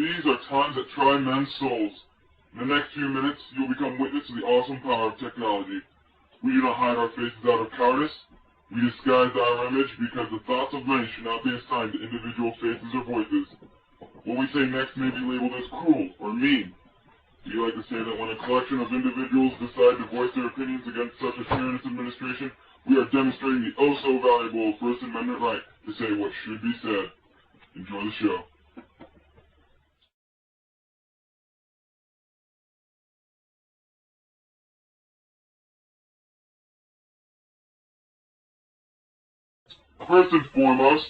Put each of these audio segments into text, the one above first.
These are times that try men's souls. In the next few minutes, you'll become witness to the awesome power of technology. We do not hide our faces out of cowardice. We disguise our image because the thoughts of many should not be assigned to individual faces or voices. What we say next may be labeled as cruel or mean. Do you like to say that when a collection of individuals decide to voice their opinions against such a tyrannous administration, we are demonstrating the oh-so-valuable First Amendment right to say what should be said? Enjoy the show. First and foremost,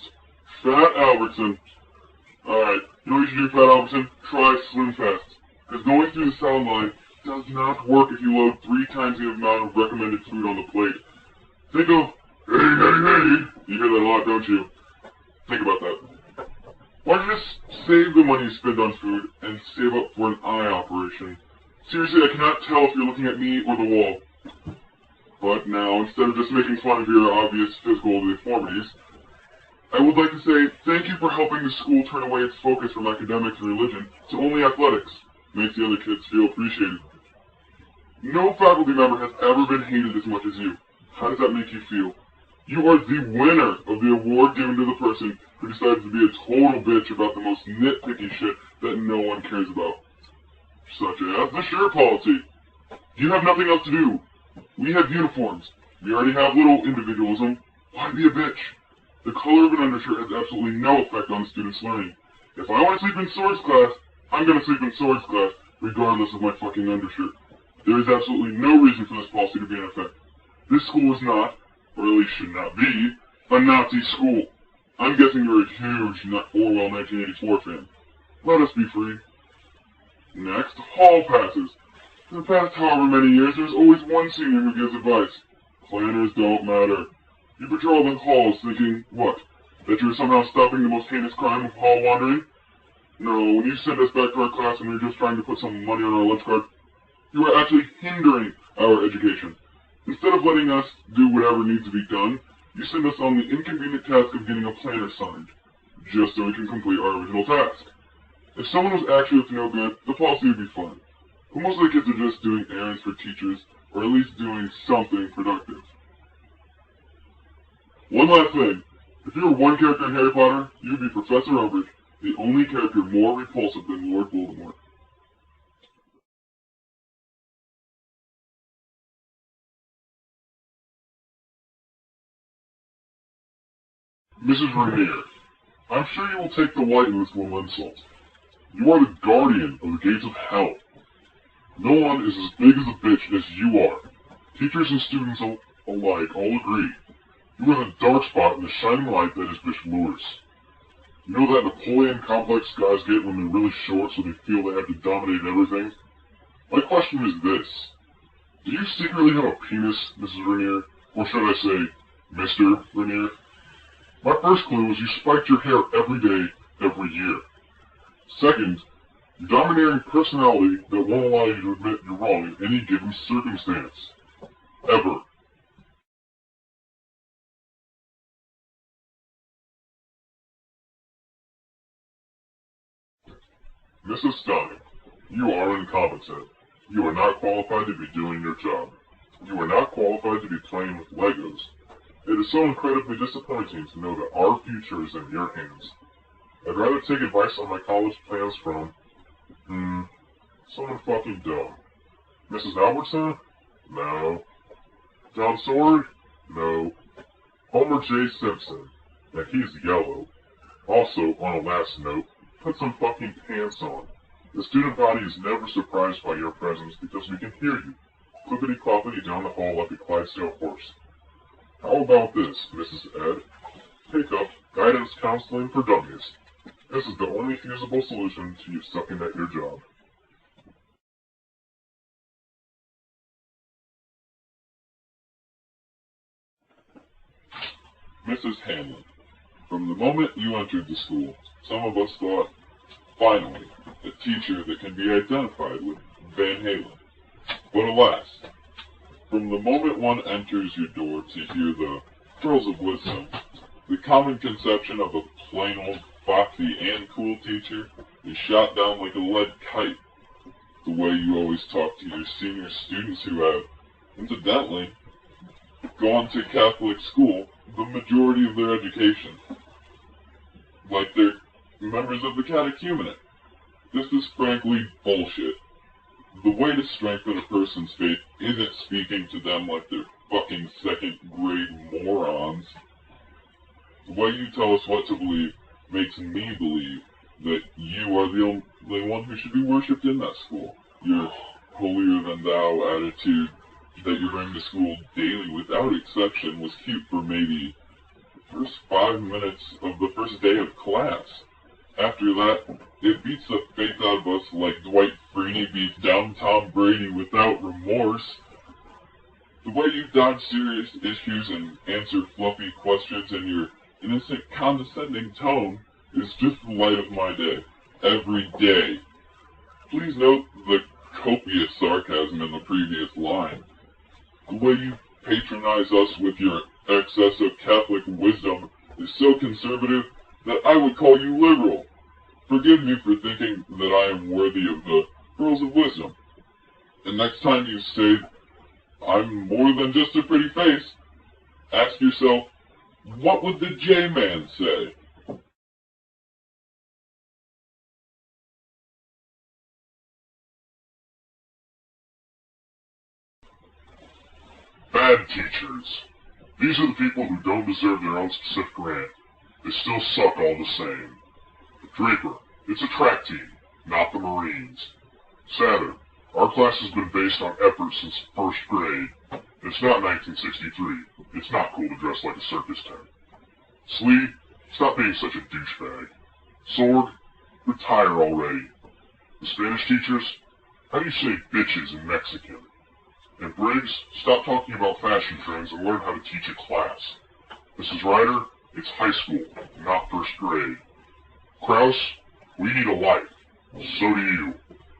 Fat Albertson. Alright, you know what you should do, Fat Albertson? Try Slim Fast. Because going through the sound line does not work if you load 3 times the amount of recommended food on the plate. Think of, hey, hey, hey. You hear that a lot, don't you? Think about that. Why don't you just save the money you spend on food and save up for an eye operation? Seriously, I cannot tell if you're looking at me or the wall. But now, instead of just making fun of your obvious physical deformities, I would like to say thank you for helping the school turn away its focus from academics and religion to only athletics. Makes the other kids feel appreciated. No faculty member has ever been hated as much as you. How does that make you feel? You are the winner of the award given to the person who decides to be a total bitch about the most nitpicky shit that no one cares about. Such as the shirt policy. You have nothing else to do. We have uniforms. We already have little individualism. Why be a bitch? The color of an undershirt has absolutely no effect on the student's learning. If I want to sleep in Swords class, I'm going to sleep in Swords class, regardless of my fucking undershirt. There is absolutely no reason for this policy to be in effect. This school is not, or at least should not be, a Nazi school. I'm guessing you're a huge Orwell 1984 fan. Let us be free. Next, hall passes. In the past however many years, there's always one senior who gives advice. Planners don't matter. You patrol the halls thinking, what? That you're somehow stopping the most heinous crime of hall wandering? No, when you send us back to our class and we're just trying to put some money on our lunch card, you are actually hindering our education. Instead of letting us do whatever needs to be done, you send us on the inconvenient task of getting a planner signed, just so we can complete our original task. If someone was actually up to no good, the policy would be fine. But most of the kids are just doing errands for teachers, or at least doing something productive. One last thing. If you were one character in Harry Potter, you would be Professor Umbridge, the only character more repulsive than Lord Voldemort. Mrs. Rainier, I'm sure you will take delight in this little insult. You are the guardian of the gates of hell. No one is as big as a bitch as you are. Teachers and students alike all agree. You are the dark spot in the shining light that is Bishop Lewis. You know that Napoleon complex guys get when they're really short so they feel they have to dominate everything? My question is this. Do you secretly have a penis, Mrs. Rainier? Or should I say, Mr. Rainier? My first clue is you spiked your hair every day, every year. Second, your domineering personality that won't allow you to admit you're wrong in any given circumstance. Ever. Mrs. Stein, you are incompetent. You are not qualified to be doing your job. You are not qualified to be playing with Legos. It is so incredibly disappointing to know that our future is in your hands. I'd rather take advice on my college plans from, someone fucking dumb. Mrs. Albertson? No. John Sword? No. Homer J. Simpson. And he's yellow. Also, on a last note, put some fucking pants on. The student body is never surprised by your presence because we can hear you, clippity-cloppity down the hall like a Clydesdale horse. How about this, Mrs. Ed? Take up guidance counseling for dummies. This is the only feasible solution to you sucking at your job. Mrs. Hanlon, from the moment you entered the school, some of us thought, finally, a teacher that can be identified with Van Halen. But alas, from the moment one enters your door to hear the pearls of wisdom, the common conception of a plain old foxy and cool teacher is shot down like a lead kite. The way you always talk to your senior students who have, incidentally, gone to Catholic school the majority of their education. Like they're members of the catechumenate. This is frankly bullshit. The way to strengthen a person's faith isn't speaking to them like they're fucking second-grade morons. The way you tell us what to believe makes me believe that you are the only one who should be worshipped in that school. Your holier-than-thou attitude that you bring to school daily without exception was cute for maybe the first 5 minutes of the first day of class. After that, it beats the faith out of us like Dwight Freeney beats down Tom Brady without remorse. The way you dodge serious issues and answer fluffy questions in your innocent, condescending tone is just the light of my day. Every day. Please note the copious sarcasm in the previous line. The way you patronize us with your excess of Catholic wisdom is so conservative that I would call you liberal. Forgive me for thinking that I am worthy of the pearls of wisdom. And next time you say I'm more than just a pretty face, ask yourself, what would the J-Man say? Bad teachers. These are the people who don't deserve their own specific rank. They still suck all the same. Draper, it's a track team, not the Marines. Saturn, our class has been based on effort since first grade. It's not 1963. It's not cool to dress like a circus tent. Slee, stop being such a douchebag. Sorg, retire already. The Spanish teachers, how do you say bitches in Mexican? And Briggs, stop talking about fashion trends and learn how to teach a class. Mrs. Ryder, it's high school, not first grade. Krause, we need a life. So do you.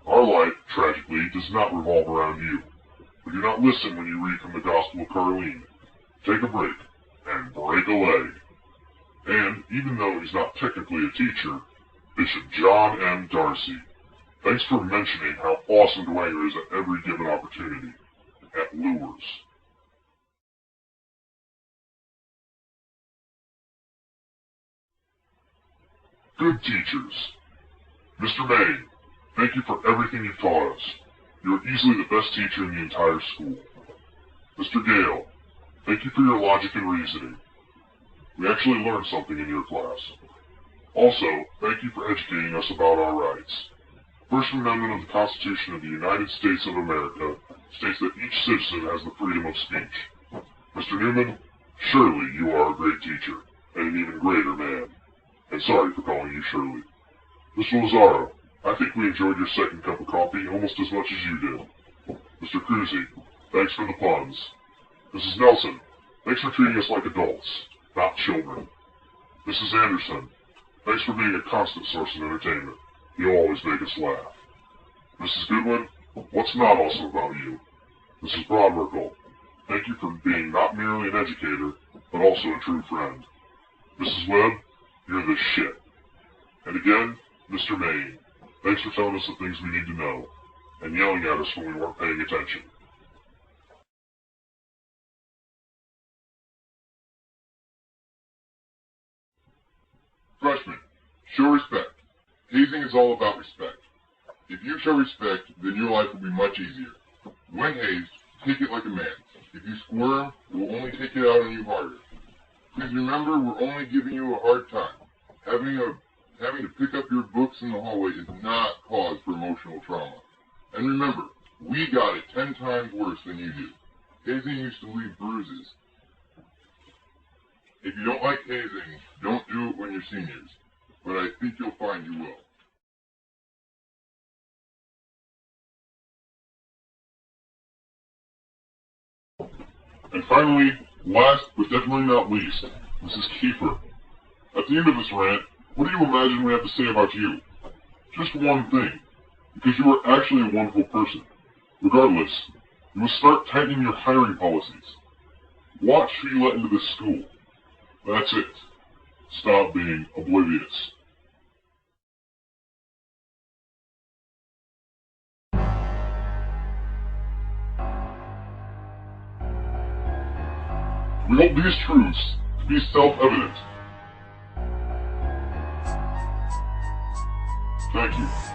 Our life, tragically, does not revolve around you. We do not listen when you read from the Gospel of Carlene. Take a break, and break a leg. And, even though he's not technically a teacher, Bishop John M. Darcy, thanks for mentioning how awesome Dwenger is at every given opportunity. At Lures. Good teachers. Mr. May, thank you for everything you've taught us. You are easily the best teacher in the entire school. Mr. Gale, thank you for your logic and reasoning. We actually learned something in your class. Also, thank you for educating us about our rights. First Amendment of the Constitution of the United States of America states that each citizen has the freedom of speech. Mr. Newman, surely you are a great teacher, and an even greater man. And sorry for calling you Shirley. Mr. Lazaro, I think we enjoyed your second cup of coffee almost as much as you did. Mr. Cruzy, thanks for the puns. Mrs. Nelson, thanks for treating us like adults, not children. Mrs. Anderson, thanks for being a constant source of entertainment. You always make us laugh. Mrs. Goodwin, what's not awesome about you? Mrs. Broadmerkle, thank you for being not merely an educator, but also a true friend. Mrs. Webb, you're the shit. And again, Mr. Maine, thanks for telling us the things we need to know, and yelling at us when we weren't paying attention. Freshmen, show respect. Hazing is all about respect. If you show respect, then your life will be much easier. When hazed, take it like a man. If you squirm, it will only take it out on you harder. Please remember, we're only giving you a hard time. Having to pick up your books in the hallway is not cause for emotional trauma. And remember, we got it 10 times worse than you do. Hazing used to leave bruises. If you don't like hazing, don't do it when you're seniors. But I think you'll find you will. And finally, last but definitely not least, Mrs. Kiefer. At the end of this rant, what do you imagine we have to say about you? Just one thing. Because you are actually a wonderful person. Regardless, you must start tightening your hiring policies. Watch who you let into this school. That's it. Stop being oblivious. We hold these truths to be self-evident. Thank you.